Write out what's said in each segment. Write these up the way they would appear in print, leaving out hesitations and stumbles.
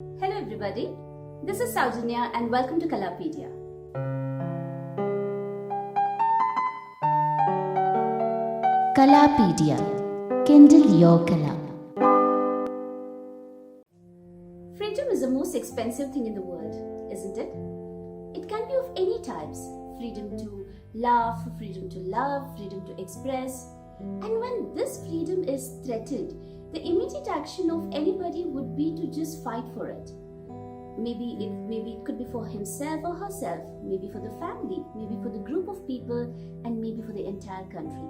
Hello everybody, this is Sowjanya and welcome to Kalaapedia. Kalaapedia. Kindle your Kala. Freedom is the most expensive thing in the world, isn't it? It can be of any types. Freedom to laugh, freedom to love, freedom to express. And when this freedom is threatened, the immediate action of anybody would be to just fight for it. Maybe it could be for himself or herself, maybe for the family, maybe for the group of people, and maybe for the entire country.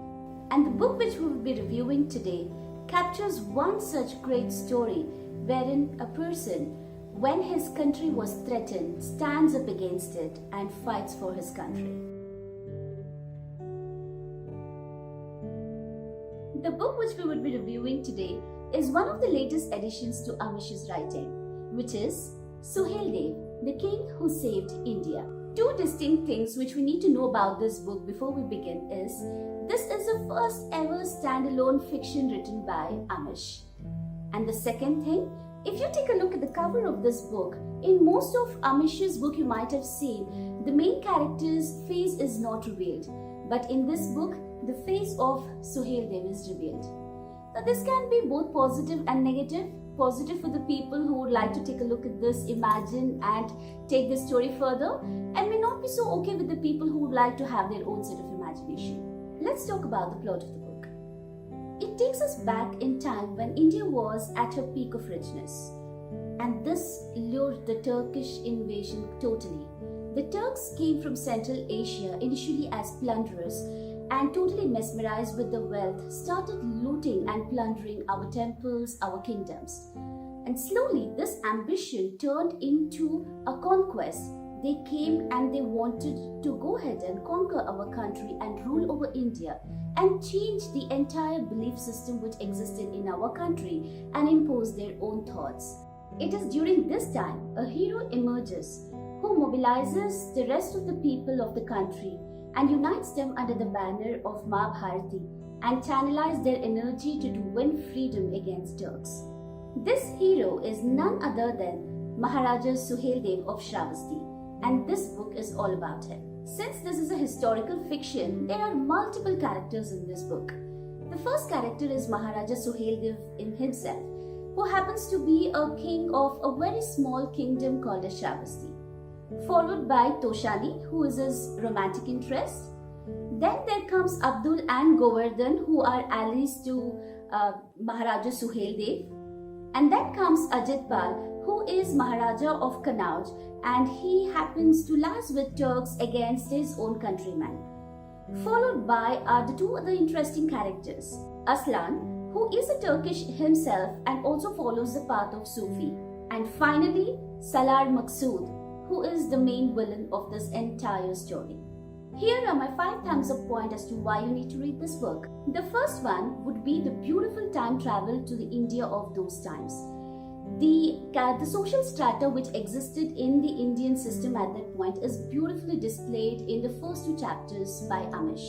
And the book which we will be reviewing today captures one such great story wherein a person, when his country was threatened, stands up against it and fights for his country. The book which we would be reviewing today is one of the latest additions to Amish's writing, which is Suheldev, the King Who Saved India. Two distinct things which we need to know about this book before we begin is, this is the first ever standalone fiction written by Amish. And the second thing, if you take a look at the cover of this book, in most of Amish's book you might have seen, the main character's face is not revealed. But in this book, the face of Suheldev is revealed. Now this can be both positive and negative. Positive for the people who would like to take a look at this, imagine and take this story further, and may not be so okay with the people who would like to have their own set of imagination. Let's talk about the plot of the book. It takes us back in time when India was at her peak of richness, and this lured the Turkish invasion totally. The Turks came from Central Asia initially as plunderers and totally mesmerized with the wealth, started looting and plundering our temples, our kingdoms. And slowly this ambition turned into a conquest. They came and they wanted to go ahead and conquer our country and rule over India and change the entire belief system which existed in our country and impose their own thoughts. It is during this time a hero emerges who mobilizes the rest of the people of the country and unites them under the banner of Mahabharati and channelize their energy to win freedom against Turks. This hero is none other than Maharaja Suheldev of Shravasti, and this book is all about him. Since this is a historical fiction, there are multiple characters in this book. The first character is Maharaja Suheldev in himself, who happens to be a king of a very small kingdom called as Shravasti, followed by Toshani, who is his romantic interest. Then there comes Abdul and Govardhan, who are allies to Maharaja Suheldev. And then comes Ajitpal, who is Maharaja of Kannauj, and he happens to lies with Turks against his own countrymen. Followed by are the two other interesting characters, Aslan, who is a Turkish himself and also follows the path of Sufi. And finally, Salar Maqsood, who is the main villain of this entire story. Here are my 5 thumbs up points as to why you need to read this book. The first one would be the beautiful time travel to the India of those times. The social strata which existed in the Indian system at that point is beautifully displayed in the first 2 chapters by Amish.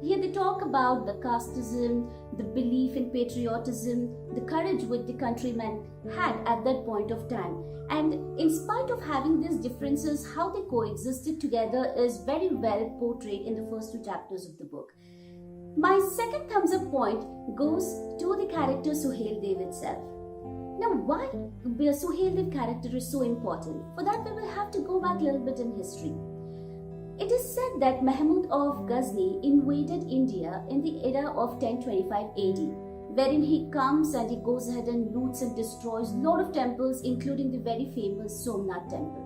Here they talk about the casteism, the belief in patriotism, the courage which the countrymen had at that point of time. And in spite of having these differences, how they coexisted together is very well portrayed in the first 2 chapters of the book. My second thumbs up point goes to the character Suheldev itself. Now, why the Suheldev character is so important? For that, we will have to go back a little bit in history. It is said that Mahmud of Ghazni invaded India in the era of 1025 AD, wherein he comes and he goes ahead and loots and destroys a lot of temples, including the very famous Somnath temple.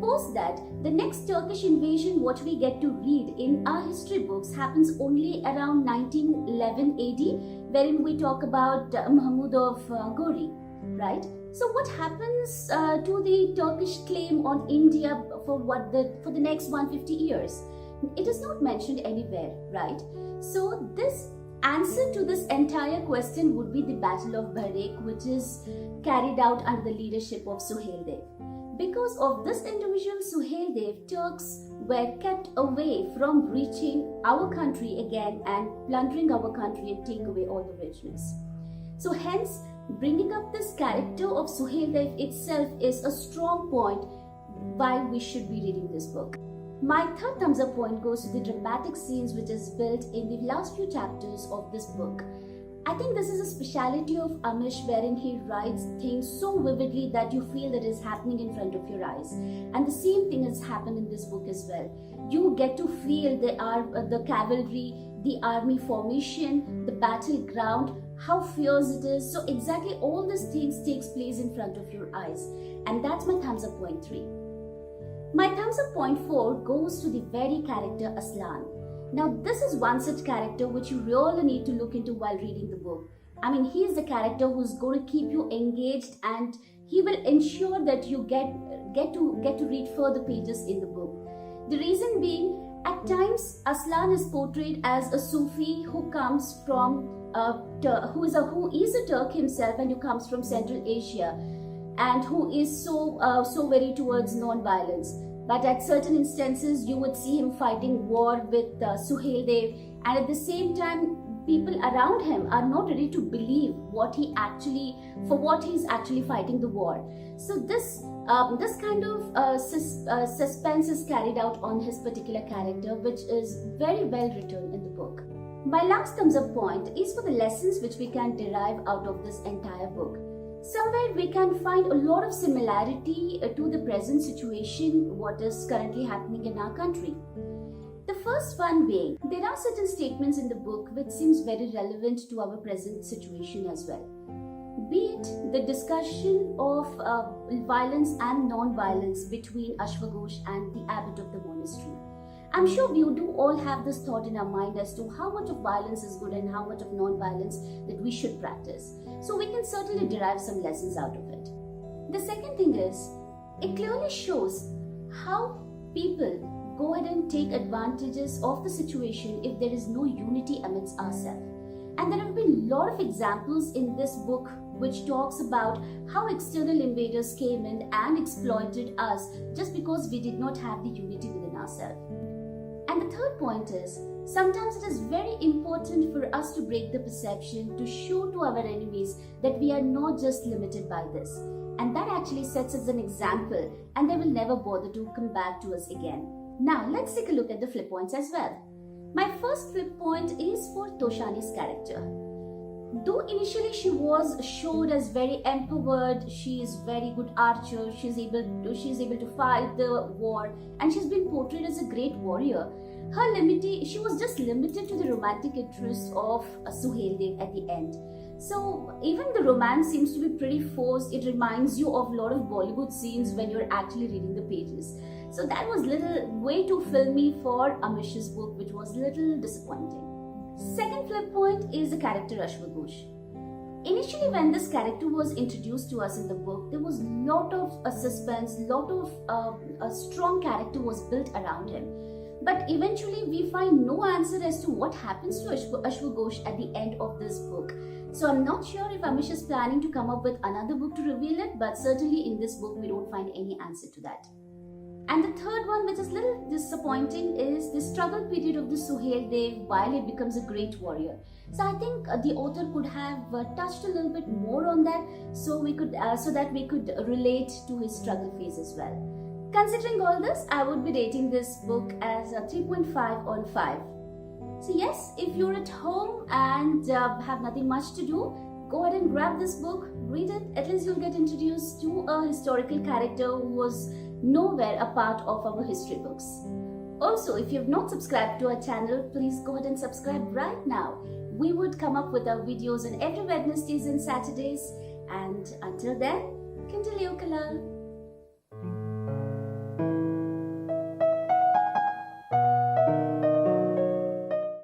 Post that, the next Turkish invasion what we get to read in our history books happens only around 1911 AD, wherein we talk about Mahmud of Ghori, right? So what happens to the Turkish claim on India for the next 150 years? It is not mentioned anywhere, right? So this answer to this entire question would be the Battle of Bharek, which is carried out under the leadership of Suheldev. Because of this individual Suheldev, Turks were kept away from reaching our country again and plundering our country and take away all the richness. So hence bringing up this character of Suheldev itself is a strong point why we should be reading this book. My third thumbs up point goes to the dramatic scenes which is built in the last few chapters of this book. I think this is a speciality of Amish, wherein he writes things so vividly that you feel that it is happening in front of your eyes. And the same thing has happened in this book as well. You get to feel the cavalry, the army formation, the battleground, how fierce it is. So exactly all these things takes place in front of your eyes. And that's my thumbs up point 3. My thumbs up point 4 goes to the very character Aslan. Now this is one such character which you really need to look into while reading the book. I mean, he is the character who's going to keep you engaged, and he will ensure that you get to read further pages in the book. The reason being, at times Aslan is portrayed as a Sufi who comes from who is a Turk himself, and who comes from Central Asia, and who is so very towards non-violence. But at certain instances, you would see him fighting war with Suheldev, and at the same time, people around him are not ready to believe for what he's actually fighting the war. So this kind of suspense is carried out on his particular character, which is very well written in the book. My last thumbs up point is for the lessons which we can derive out of this entire book. Somewhere we can find a lot of similarity to the present situation, what is currently happening in our country. The first one being, there are certain statements in the book which seems very relevant to our present situation as well. Be it the discussion of violence and non-violence between Ashwaghosh and the abbot of the monastery. I'm sure we do all have this thought in our mind as to how much of violence is good and how much of non-violence that we should practice. So we can certainly derive some lessons out of it. The second thing is, it clearly shows how people go ahead and take advantages of the situation if there is no unity amidst ourselves. And there have been a lot of examples in this book which talks about how external invaders came in and exploited us just because we did not have the unity within ourselves. And the third point is, sometimes it is very important for us to break the perception, to show to our enemies that we are not just limited by this. And that actually sets us an example, and they will never bother to come back to us again. Now, let's take a look at the flip points as well. My first flip point is for Toshani's character. Though initially she was showed as very empowered, she is very good archer, she's able to fight the war, and she's been portrayed as a great warrior. She was just limited to the romantic interest of Suheldev at the end. So even the romance seems to be pretty forced. It reminds you of a lot of Bollywood scenes when you're actually reading the pages. So that was way too filmy for Amish's book, which was a little disappointing. Second flip point is the character Ashwaghosh. Initially, when this character was introduced to us in the book, there was a lot of suspense, a strong character was built around him. But eventually, we find no answer as to what happens to Ashwaghosh at the end of this book. So I'm not sure if Amish is planning to come up with another book to reveal it, but certainly in this book, we don't find any answer to that. And the third one, which is a little disappointing, is the struggle period of the Suheldev while he becomes a great warrior. So I think the author could have touched a little bit more on that, so that we could relate to his struggle phase as well. Considering all this, I would be rating this book as a 3.5 on 5. So yes, if you're at home and have nothing much to do, go ahead and grab this book, read it. At least you'll get introduced to a historical character who was nowhere a part of our history books. Also, if you have not subscribed to our channel, please go ahead and subscribe right now. We would come up with our videos on every Wednesdays and Saturdays. And until then, Kindle Your Kala.